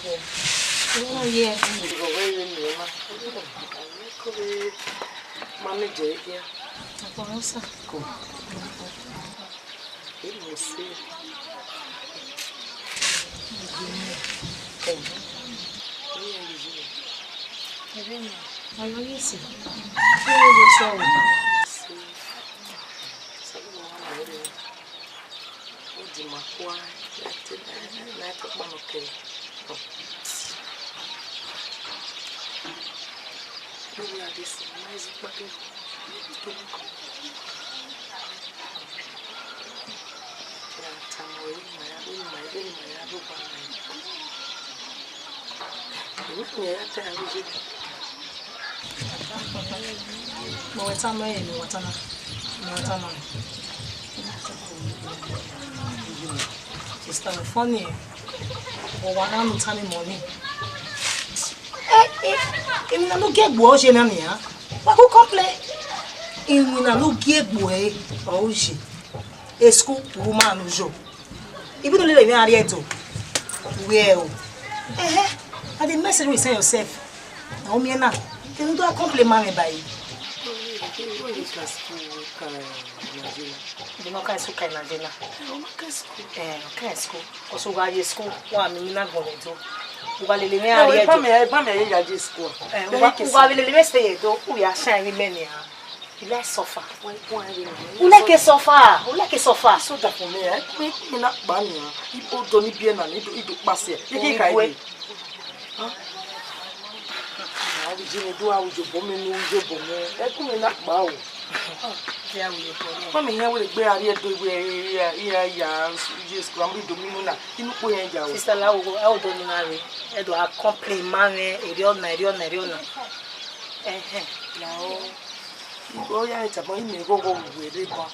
Oh yeah. Manager here. Nossa. Cool. Eu não sei. Tá vendo? Olha isso. Meu Deus do céu. Sabe o nome? O de Macua. Não é para o que. Não é disso, mas o que It's funny. Or one arm telling money. If you don't get boy, she name ya. But who complain? If you don't get boy, oh she. A school woman job. If you don't live in area to well. And the message will say yourself. Now me na. Then do a compliment by you. You know, can't school in Nigeria. Can't school. Also, why you school? Why me not going to? Ugali le me area. Pa me ya je school. Ugali le me stay do. We are shining men ya. You like suffer. You like suffer. You like suffer. So that for me, me na ba mi. Ipo do ni bien na ni do passe. Ye ka ide. Ah, we jine do a ujo bo me ni ujo bo me. E ku me na ba o. Mami here we gbe ari do we ya just go am do mi mu na inu po yen ja o. Sister la wo I do no na re. E do a complain man eri ona. La o ya ta mo ime go we re ba.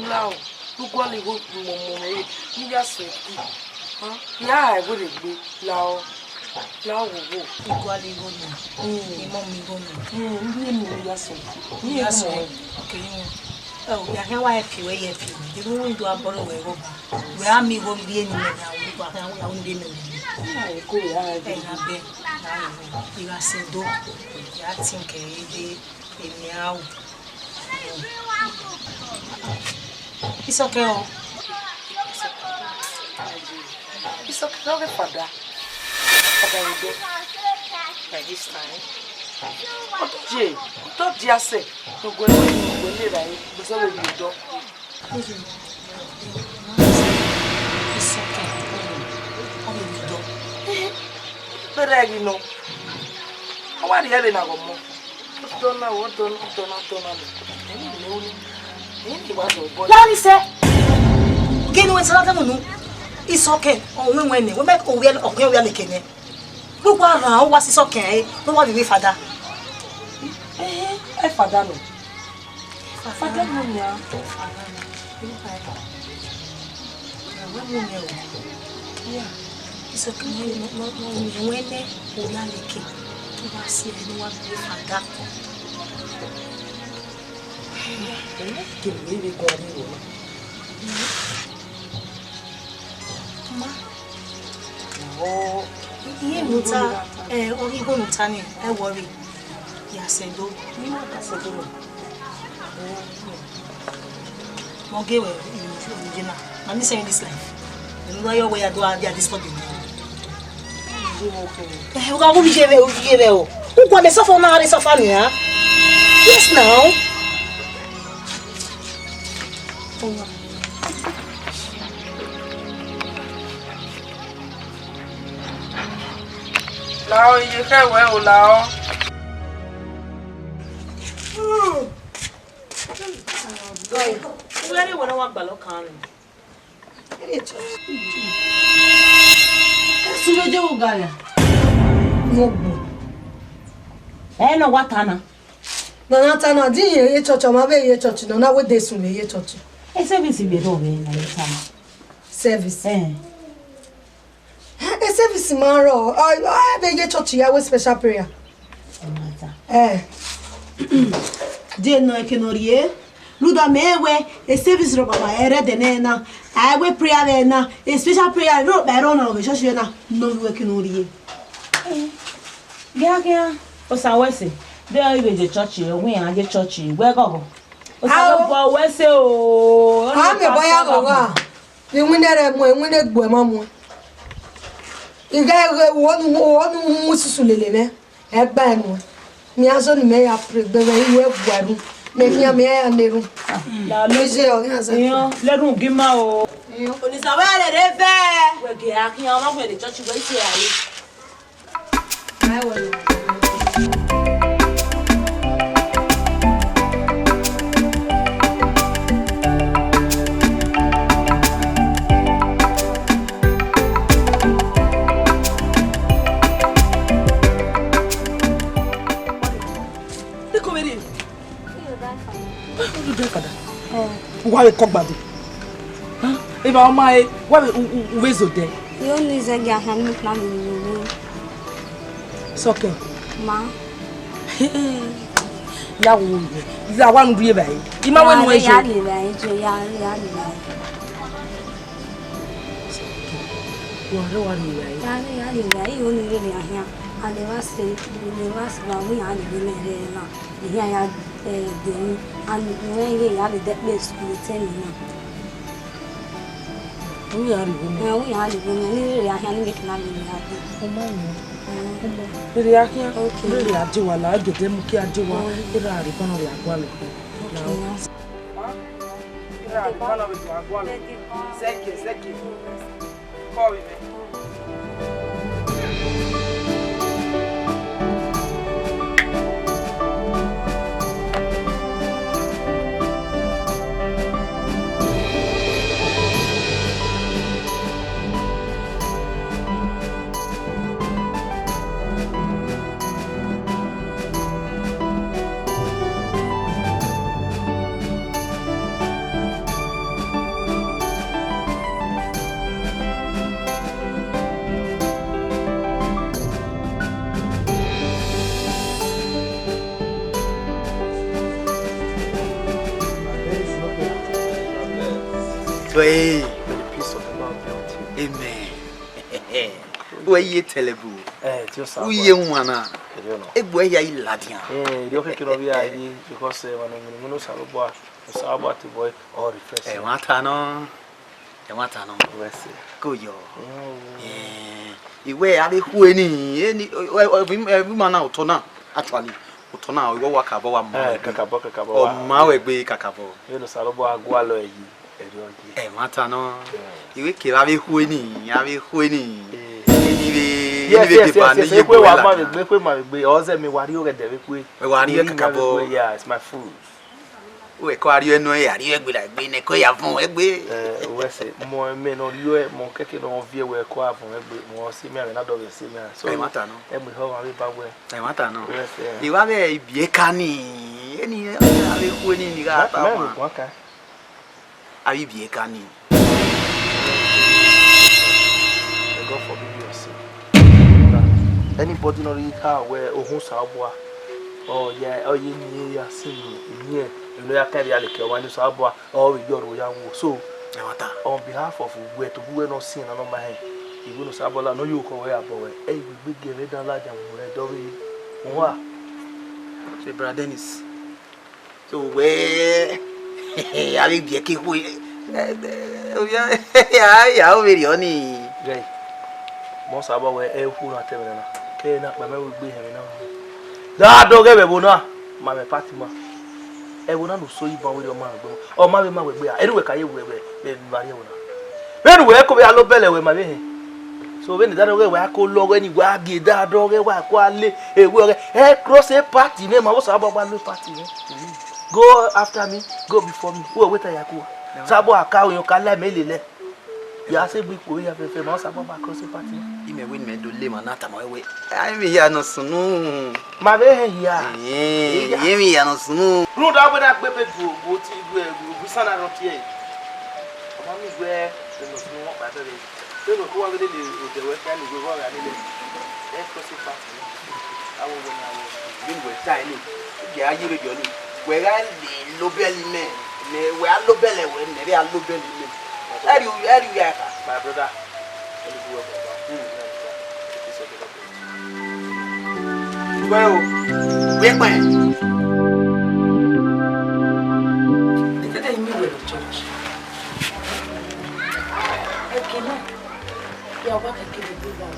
La o. Tu go le go mo me ni ya se ki. Ya e go le gbe la o. La wo wo. Ugali go ni. Ni mo mi go ni. Ni ya se. Ni Ya so. Okay. Oh, ya he wa epi we ye epi. The room do aboro we go. We am me go bi eni me na we go kan ya won bi me. Ya ko ya E na be. Na you are saying do. Ya think e dey emi awu. It's okay. Oh. It's okay. No get father. Father we do. By this time. Don't just say, no go le right, but so we do. It's okay. How will you do? But you know, how are you having a go? Don't know what don't know. Lani say, get when Salata no. It's okay. Oh, when we make we are like look around what is okay. No what we father. Father no. Father no ya. Yeah. It's okay. No when we are like to see anyone we father. Que me go ani ro. Ma. Oh. Iye nuta ori go nuta ni e worry. Ya sedo. Ni ma ka sedo no. Mo ge we original. I'm not saying this life. You know your way I do at this point. Eh, o ga go bi je o. O go dey suffer na dey suffer ni ha. Yes now. Lao you ka we o lao. Where you want to walk kan. Sulo je ugaya. Mogu. No watana. Na tana di ye church ma be ye church no na we dey sun ye church. E service be do be na tana. Service. Service ma ro. Be ye church ya we special prayer. Je no ekenorie. Luda mewe e service ro baba ere de nena I will prayer now. A special prayer. No, I don't know. Just you now. No working on you. Yeah. Osawese. There you the church. We are the church. Where go? Osawese. Oh. I'm a boy. You win that when that boy, mamma. You got one Mrs. Lily. At Ban. Me as only may have the way you have one. Make me a mayor and the room. Let him give my own. It's a well, they're fair. We're getting on with the church. I will. Why you come back? If I my why we so there? You only say you have no plan in It's okay. Ma. Ya wo. Ya wan do bai. Ima when we Ya li bai, ya li bai. Wa li bai. Ya li bai, you only really here. And they was say, we are the men now. Here ya the and when you are the place to tell me now. We are the women. We are the women. Really, I can't get money. Really, I can't. Really, I do. I get them. I do. They are the one of the quality. Thank you. Call me. May the peace of the Lord be with you. Amen. Where you terrible? We young one. A boy, I Latin. You can be ID because when you know Saloboa, Sabbat boy or refresh. A matano. Go yo. You wear a any woman out to actually. Utona we work about kakabo or mawe be kakabo. You know Saloboa Gualo. Matano, you will have a winning, Yes, we also me what you get the yeah, it's my food. We call you no area, you be like being a coya from more men or you more kicking on view where qua from more similar and other similar. So Matano, and we hope I will Matano. You have a Biecani, any winning you got. Are you be a canny? God forbid you sin. Anybody not read how where Ohun oh yeah, oh you near sin in here. You know, I carry a little one is Sabwa or your young so on behalf of where to who no sin on my head. You will Sabola no you go where boy. Hey, we give it a large and we're doing what? Say, Brother Dennis. So where? I will be a kick. Yeah, very only. Gay. Most about where a fool at them. Clean up my will be having now. That dog ever will not. My Fatima. I will not so you with your man. Or my man will be anyway. Can you wear Maria? Then we echo a low belly with my baby. So when that way where I call log any waggy that dog a quality a work cross a party name. I was about one party. Go after me, go before me. Who wait a yaku? Sabo a cow you can let me lay. You say we have a famous about cross a party. You may win me to live another my way. I'm here no sunu. My baby here. Yemi no sunu. No doubt when I go to son out here. Mommy where the no battery. They will go over the west and go over and let's cross a party. I will when I was being with tiny. Yeah, you will be where I lobel men, where I lobel when they are lobel men. My brother. Well, we're fine. Today me go to church. Okay, no. You are back again to do that.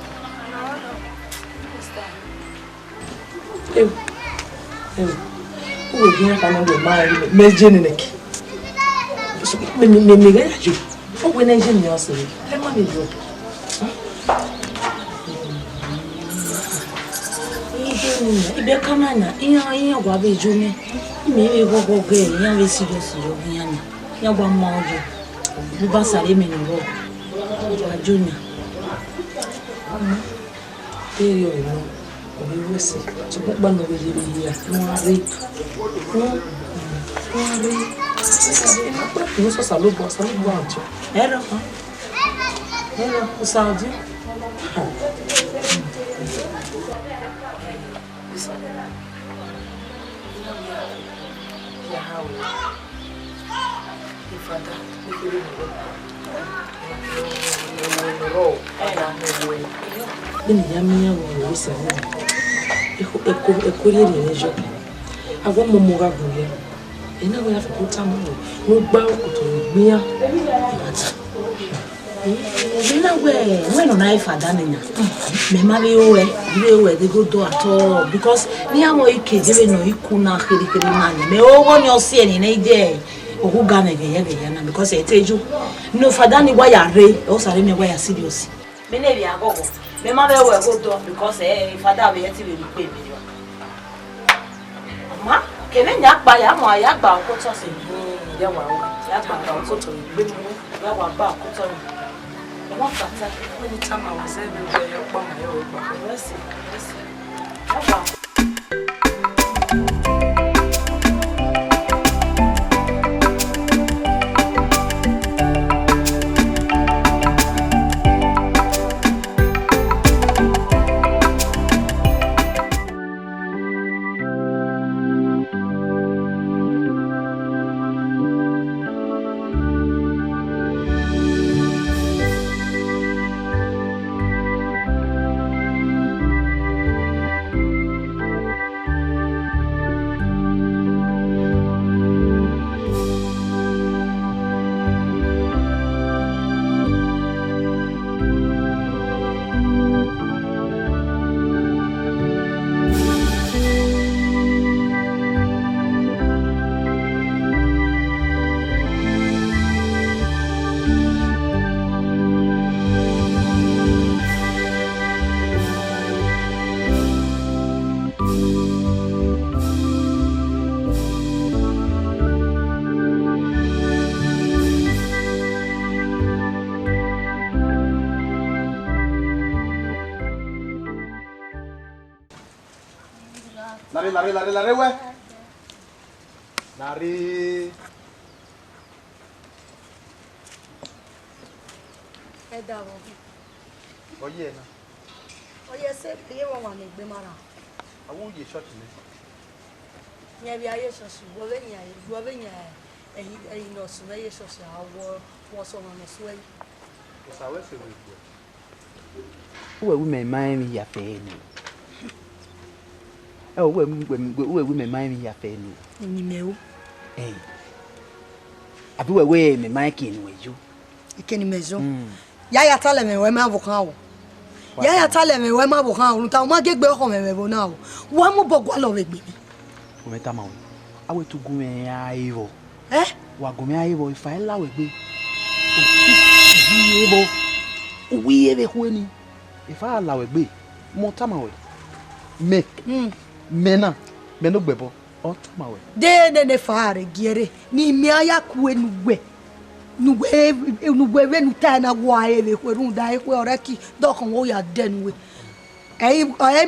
Who will be here and marry me? Generic. Me get you. Oh, when I get you, say, let me go. Ibe kamana iya gwa be jumi me we go ge iya we serious yo iya na ya gwa ma ojo bu ba sare me ni ro gwa junior yo no o bi we se so gba no we le ya no ari no so salubo ancho era o saudi Bini ya miya wo wisa wo. Ekori ni jo. Awo momo ga gure. Ina wo ya fi ta mo. Mo gba okoto gbiya. Ina we no na ifa daninya. Me ma be we they go do at all because ni amo ike no iku na khiri na me owo ni osi eni na ide. Ogu gane ge na because eteju no fada ni waya re o sare me waya serious me na bi agogo me ma be we go do because fada be yeti be pe me ma kene nya pa ya mo ya gba ko to se ya wa ya gba ko to gbe mu ya wa ba ko to mo fata ni tama wa se be ya pa ma ya o gba resi ya ba Lari, we. Lari. Oye na. Oye se pe won ni gbe mara. Awu ye church ni. Nya bi aye church bo be nya eyi no so na ye church awo wo so no so yi. O sa we se we. Uwe me mai ya fe ni. Uwe me mai ya fe ni. Ni meu. Abi we me mai ki ni weju. Ikeni mezo. Ya tale me we ma vokan wo. Ya tale me we ma vokan wo ta ma gegbe oko me bo na wo. Wa mo bogwa lo we gbe mi. O me ta ma wo. Awe tu gume ya ivo. Wa gume ya ivo ifa la we gbe. Uwi ebe kweni. Ifa la we gbe. Mo ta ma we. Me no gbebo. O ta ma we. De ne faare giere. Ni mi aya ku enugbe. Nugwe we nuta na wa ebe kwerun da ekwe oreki dokon wo ya denwe.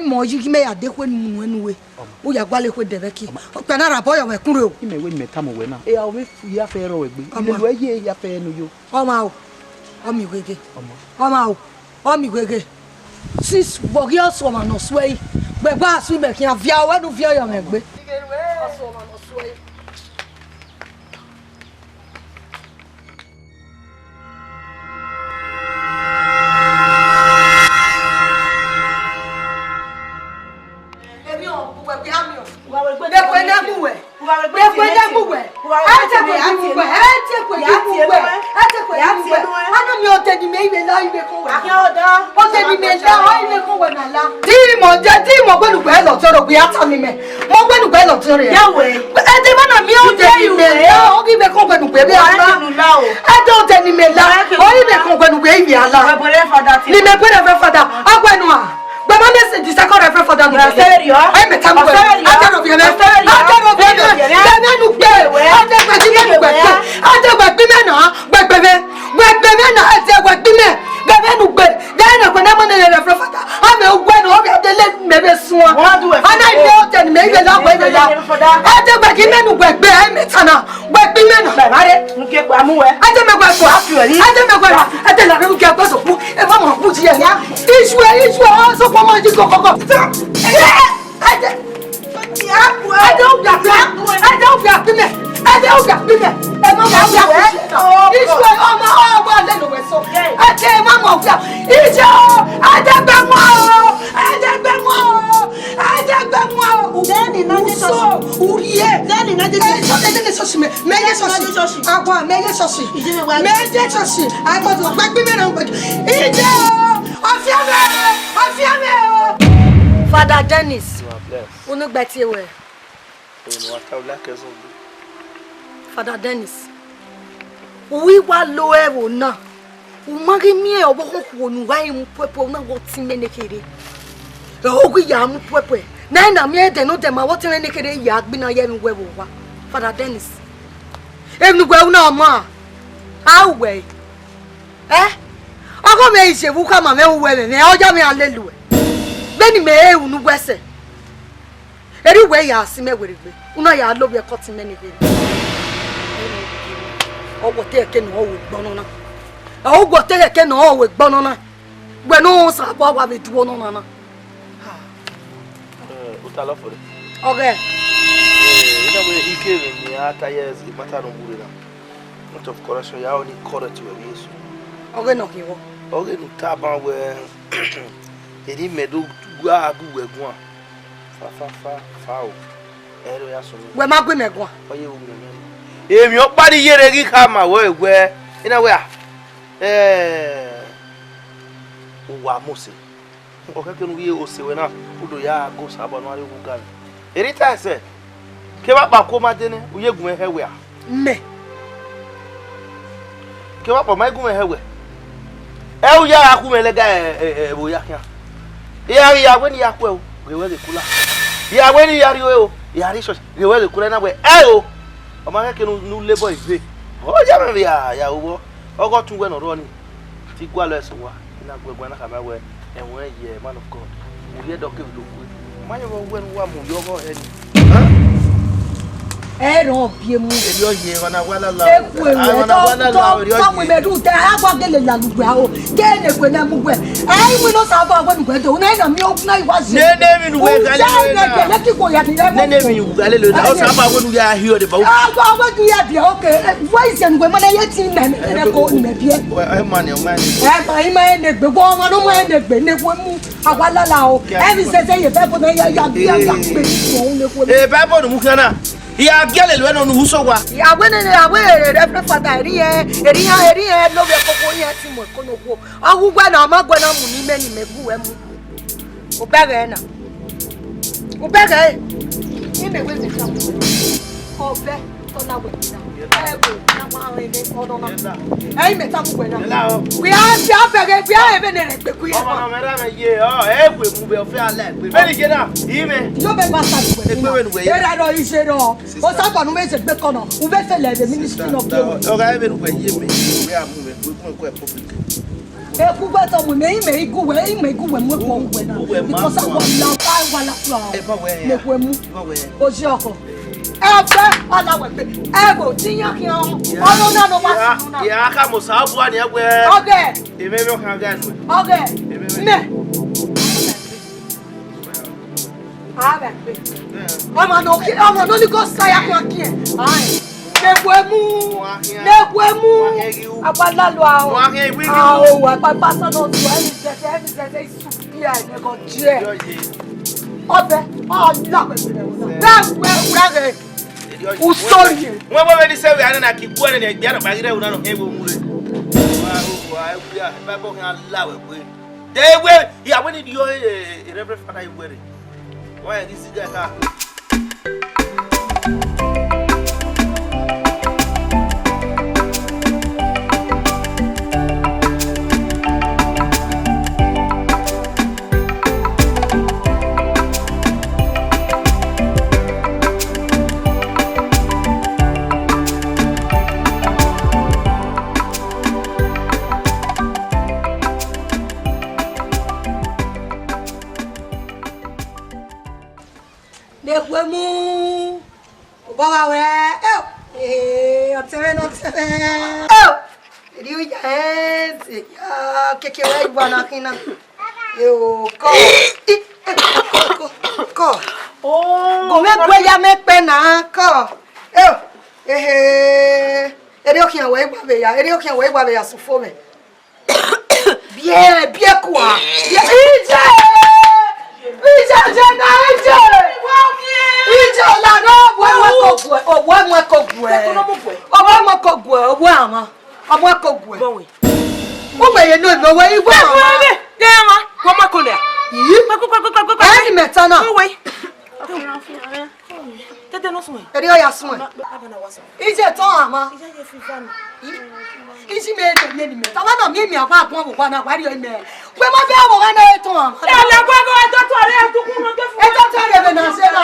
Mo yi me ya de kwe nuwe. O ya gwale kwe deveki. Pe na rabo yo we kunre o. Ime we me ta mo we na. A we fu ya fe ro we gbe. Ile we ye ya fe nu yo. Oma o. Omi gwege. Oma o. Omi gwege. Sis bogi so ma no swei. Gbegba asu me kin avia we nu via yo me gbe. Aso ma no swei. Ana mi o te ni me ibe la ibe ko we. Akioda. O te ni me la o ibe ko we na la. Ti mo gbenu gbe lo toro gbe ata mi me. Mo gbenu gbe lo toro ya. Yawe. E te mana mi o te ni me la o ibe ko gbenu gbe bi ala. E do te ni me la o ibe ko gbenu gbe ibe ala. Ni me gbe na fada. Agbenu a. But my message is second reference for that. I met him. I don't know if you're I don't know if you're Father Dennis, unu gbeti we. Father Dennis, we wa lo ewo na. O magi mi e obo ko nu wa mu pepe na go ti menekere. E ogu ya mu pepe. Na na mi e de no de ma wo ti menekere ya gbi na ye nu wewo wa. Father Dennis. Enu gwe una ma. How we? Ako me ise bu ka ma me we me oja me alelu. Beni me e unu gwese. Eri we ya si me weregbe. Una ya lo be cut menekere. Owo te ke no wo gbono na. Owo te ke no wo gbono na. Gbe no sa bo wa be duwo no na. Utalo for it. Okay. You know he came in after years the matter no mure na. Not of correction ya only correct you yesu. Okay no kiwo. Okay no taba we eri medo gua agu egun a. Fa o. Ero ya so. We ma gbe megun. Oye o me. Emi o pa ni yere gi ka ma we we. Ina we a. Uwa mose. O ka ke no ye o se we na udo ya go sabo no ari gu ga. Eri ta se. Ke ba pa ko ma de ne uye gun ehewe a. Me. Ke ba pa ma gun ehewe. E u ya aku me le ga bo ya kan. Ya we ni ya ku e o. We we kula. Ya we ni ya ri o. Ya ri so. We we kula na we. O. O ma ke no labor ife. O ja me ya wo. O go tun we no ro ni. Ti gwa lo eso wa. Ina gwa na ka ma we. Enwe ye man of God. Mo ye doke do ku. Ma ye wo we no wa mo yo go eni. Ero bie mu. Eri oye wana wala la. Wana wala la eri oye. Samu me du te agwa gele la lugbe o. De ne gbe na mu gbe. We no sa ba gbe gbe do. Na mi o na iwa se. Ne mi nu we gale le na. Ne ki ko ya ni le. Ne mi nu gale le na. O sa ba we nu ya hi o de ba. Agwa we du ya de okay. Why is en gbe mo na ye ti na ne ko ni me bie. E ma ni o ma ni. Ba i ma ne gbe go ma no ma ne gbe ne ko mu. Agwa la la o. E bi se ye be bo na ya gbe o ne ko. E ba bo nu mu kana. Ya gele lo no huso wa. Ya we ne reference father eri e lo be koko yen ti mo ko no ko. Awu gwa na ma gwa na mu ni me ni me bu e mu. O bere na. O bere. Ni me we se ka. O be to na we na. E go na ma re le o do na. E me ta mu gwe na. We are ja bere we are even ne gbe ku ye. O ma me ra me ye e gwe mu be o fe ala gbe. Me ni je na. Yi me. Yo be basta gwe. E gbe we nu we. Era no ise no. O sa ba nu me se gbe kono. U be fe le the ministry of God. O ga e be nu we ye me. We are mu me ko public. E ku gbe to mu me igu we mu ko we na. Because I want la pa wala flow. E ba we. Me ko mu. Ba we. O si oko. E fe ala we pe. E go ti yan ki on. Ono na no ma sinu na. Ya ka mo sa bu ani egwe. Oge. E me me kan ga nu. Oge. Me. Ave pe. Ọmọ no ni go saya ko ki e. Ai. Me ko mu. Abala lo a o. Ah o wa pa pasa no to every day su bi a ne go je. Obe, la pe se le. Da we. Usori. Wọ́n bọ́ bẹ́ẹ̀ ní sẹ́wìí àná na kí kú ẹni ní ẹgbẹ́ àná bàgídẹ́ òun náà ní ẹgbẹ́ òun rẹ̀. I will Bible can allow it. They will. Yeah, when did you Reverend Father wear it? Why this is that? Eu co. Como é que eu me pena co? Eu ele o que é o iguabeia, ele o que é o iguabeia su fome. Bien, bien quoi. Ije la no wa ko gwe. O me no no wa igwa mama. Dema, mama kolea. Ani metana. We. Tete no sumwe. Eri o ya sumwe. Ije ton ama. Ije je fifano. Iji me de ni me. Tama na mi akwa akwa kwa na kwa ri o me. We ma be awo na e ton ama. Ya la kwa go eto to re atukun no ke fu. Eto to re be na se na.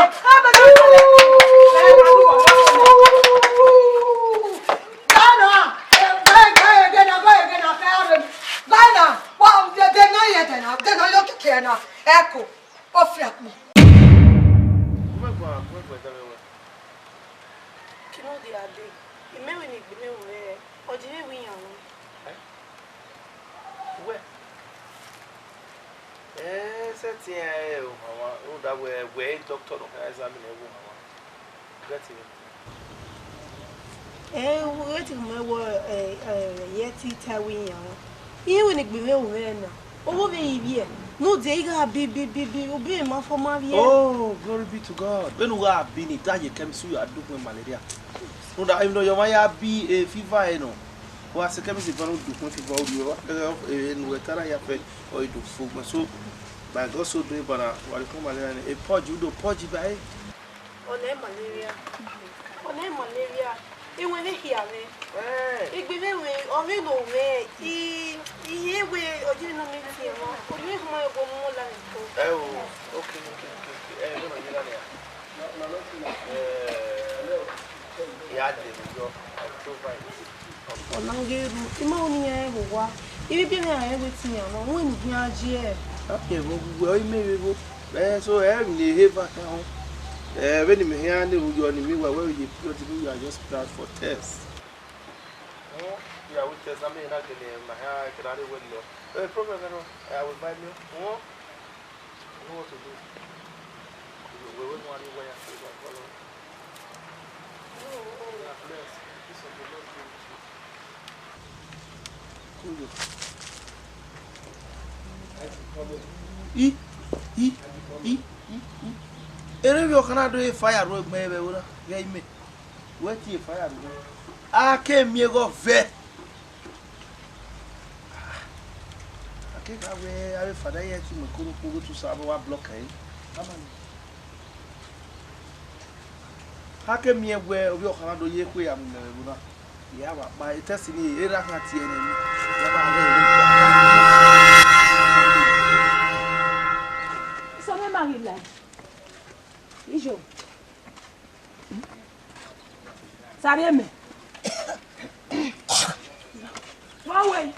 Ecco, offriamo. Come Kí ló dé adé? Ìmẹ́wé ni ìgbìmẹ̀wò rẹ̀. Ọ̀dìrẹ́ ìwé yàn wọ́n. Where? Set here, Mama. Oh, that way, doctor, no can examine a woman. Get it. Wọ́n ti mọ̀ ẹ̀wọ̀ yẹ́ tí táwé yàn wọ́n. Ìyẹ́wé ni ìgbìmẹ̀wò rẹ̀ náà. Owó bẹ̀ yìí bí ẹ̀. No, they got be obey my for my. Oh, glory be to God. When we are being it, that you came to you are doing malaria. No, that you know your Maya be a fever, you know. Was a chemist if I don't do fever, you in wetara ya fe or you do food. So, by God so do but what you call malaria, a podge, you do podge by On malaria. On malaria. It went here. It be very or we know where he way or you know me here. Or you have my more than oh, okay. Yeah, go. Ọ̀nàgẹ̀rù ìmọ̀ oníyẹn ẹ̀wò wá ibi bí ẹ̀rìn àyẹ̀wò ti yàn wọ́n wọ́n ènìyàn ajé ẹ̀. Okay, well, you may be so every day back now. When you hear the you on me, where you are just proud for tests. Yeah, we test. I mean, I can my hair. I can already win. Problem, I will buy me. You know what to do. We will want to wear. Ere yo kana do fire road me be wona ya ime wati fire road ake mi go ve ake ka we ave fada ye ti me kuru kuru tu sa wa block ai amani ake mi egwe obi o kana do ye ku ya me wona ya ba itesi ni era ka tie na mi ya ba ga so me marila Ijo. Sabe me? Wawe.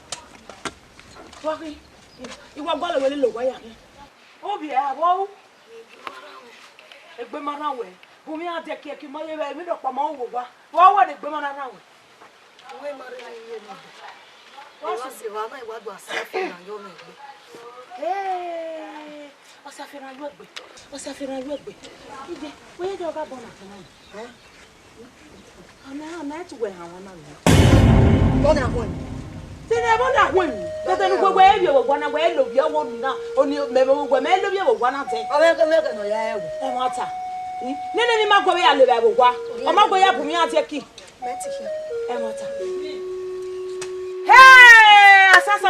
Wawe. Iwa gba le lo wa ya ni. Obi e abo. Egbe mara we. Bumi ade ke ki mo ye mi do pa mo wo wa. Wa wa de egbe mara na we. We mara ni ye ni. Wa se wa na iwa do asafe na yo me gbe. Eh. Ọ̀sàfẹ́ràn ló gbé. Ide, wọ́n yẹ́ jẹ́ ọba bọ́ nàkẹ́ náà. Àmì ẹ̀tù wẹ̀ àwọn náà lọ. Bọ́nà àwọn ni. Sini ẹ bọ́nà àwọn ni. Tẹ́tẹ́ ní gbogbo ẹ̀ bí ọ̀wọ̀ gbọ́nà wẹ̀ ẹ̀ lò bí ọwọ́ nù náà. Òní mẹ̀mẹ̀ gbogbo ẹ̀ lò bí ọwọ́ gbọ́nà tẹ́. Ọmọkẹ́ nọ ya ẹ̀wù. Ẹ wọ́n ta. Nínú ní má gbọ́ bí alẹ́ bẹ̀ wá. Ọmọ gbọ́ yà bùnmí àti ẹ̀kì. Mẹ́tì ṣe. Ẹ wọ́n ta. Hẹ́ẹ̀! Asásọ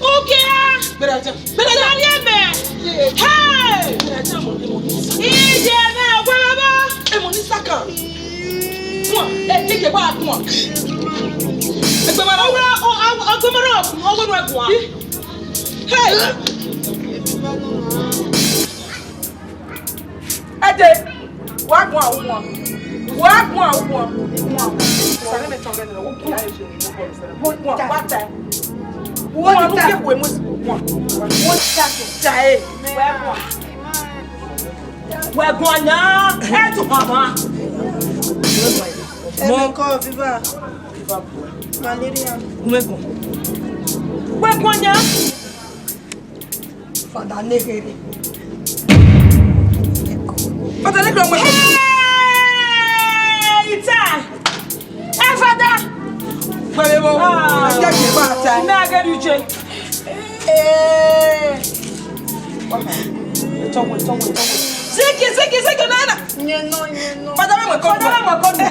Okay. Beraja. Hey! Ije me baba. Emunisaka. Moi, take ba moi. Egbe mara Owo no egwa. Hey! Ade, wa gwa wo. Sare me tonga ni wo kula eje ni wo ko. Wa ta. Wo ta ko mo wo ta ta e. Wa gwa na. E to mama. Mon corps viva. Malaria. Wa gwa na. Fada negere. Fada negere mo. Ita. E fada. Gbẹ̀rẹ̀bọ̀ jẹ́jẹ́ bá ta. Ní agẹ́rù jẹ. Siki nana. Nyeno. Fada mẹ́mọ̀ kọ́ ni.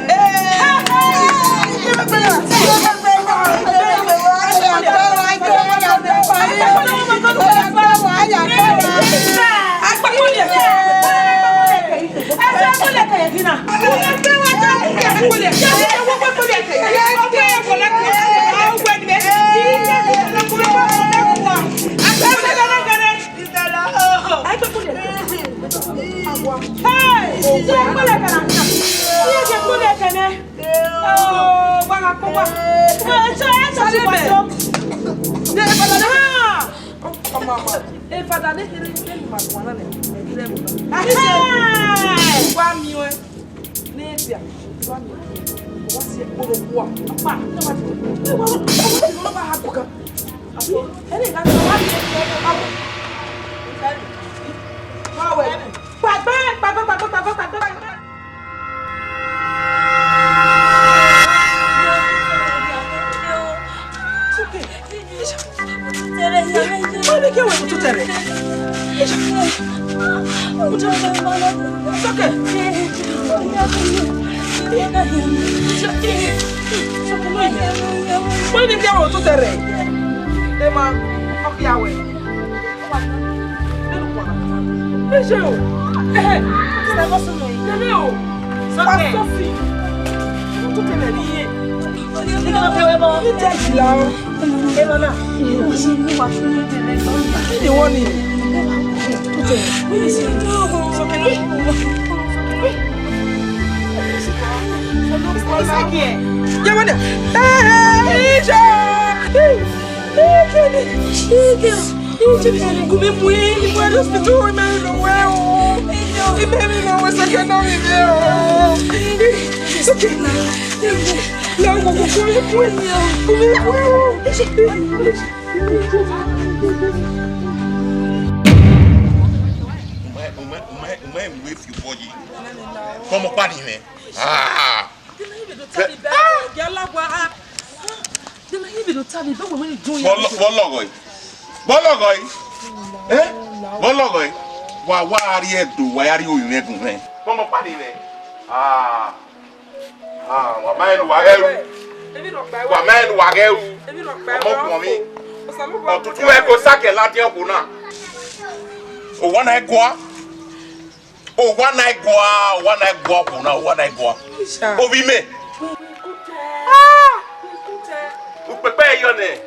Como padine. Ah. Bologoi. Eh? Bologoi. Wa ari edo, wa ari oyun egun re. Como padine. Ah. Wa maenu wa eru. Wa maenu wa eru. Omo kun mi. Otutu e ko sake lati oku na. O wana egwa. O wana egwa kuna, o wana egwa. Obi me. Upepe yone.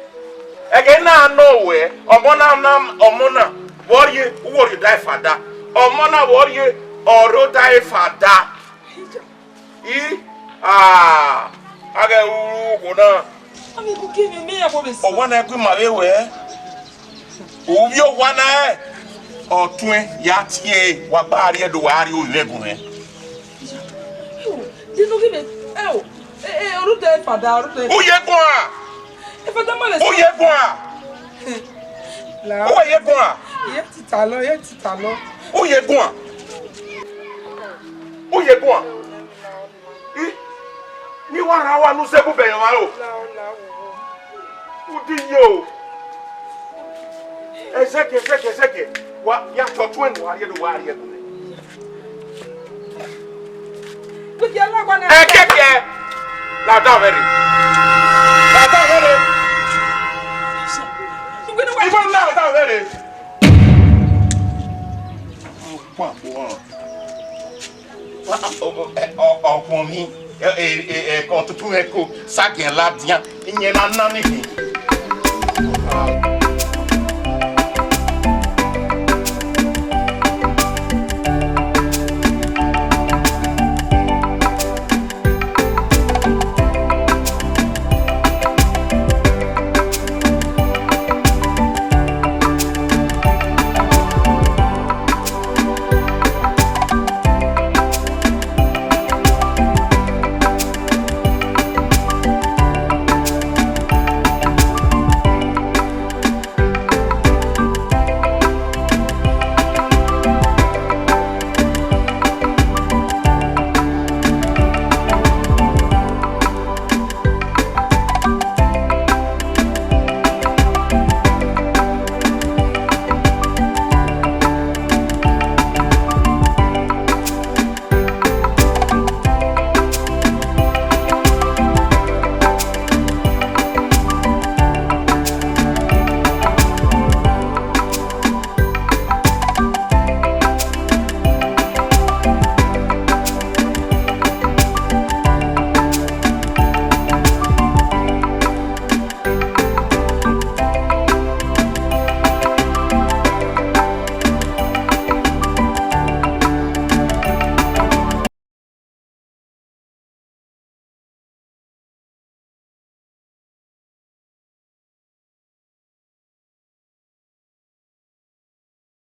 Ege na no we. Omona. Worry die father. Omona worry oro die father. Aga uru kuna. Ami ku kimi me abo be. O wana egwa mawe we. Obi o wana e. Otun ya tie wa ba ari edo wa ari o legun e. Dinu give me. Oru dey fada, oru dey. O ye gun a. E fada male. O ye gun a. La. O ye gun a. Ye titalo. O ye gun a. O ye gun a. Ni wa ra wa nu sebu be yan ma o. O di yo. Ezeke. Wa ya to twen wa ari edo wa ari edo. Ku ya la gwa na. Keke. La da very. Ku ni wa lere. Kwa bo. Ọkùnrin mi kan tuntun ẹ kó ságẹ̀ ńlá díẹ̀ ìyẹn náà ná nìyí.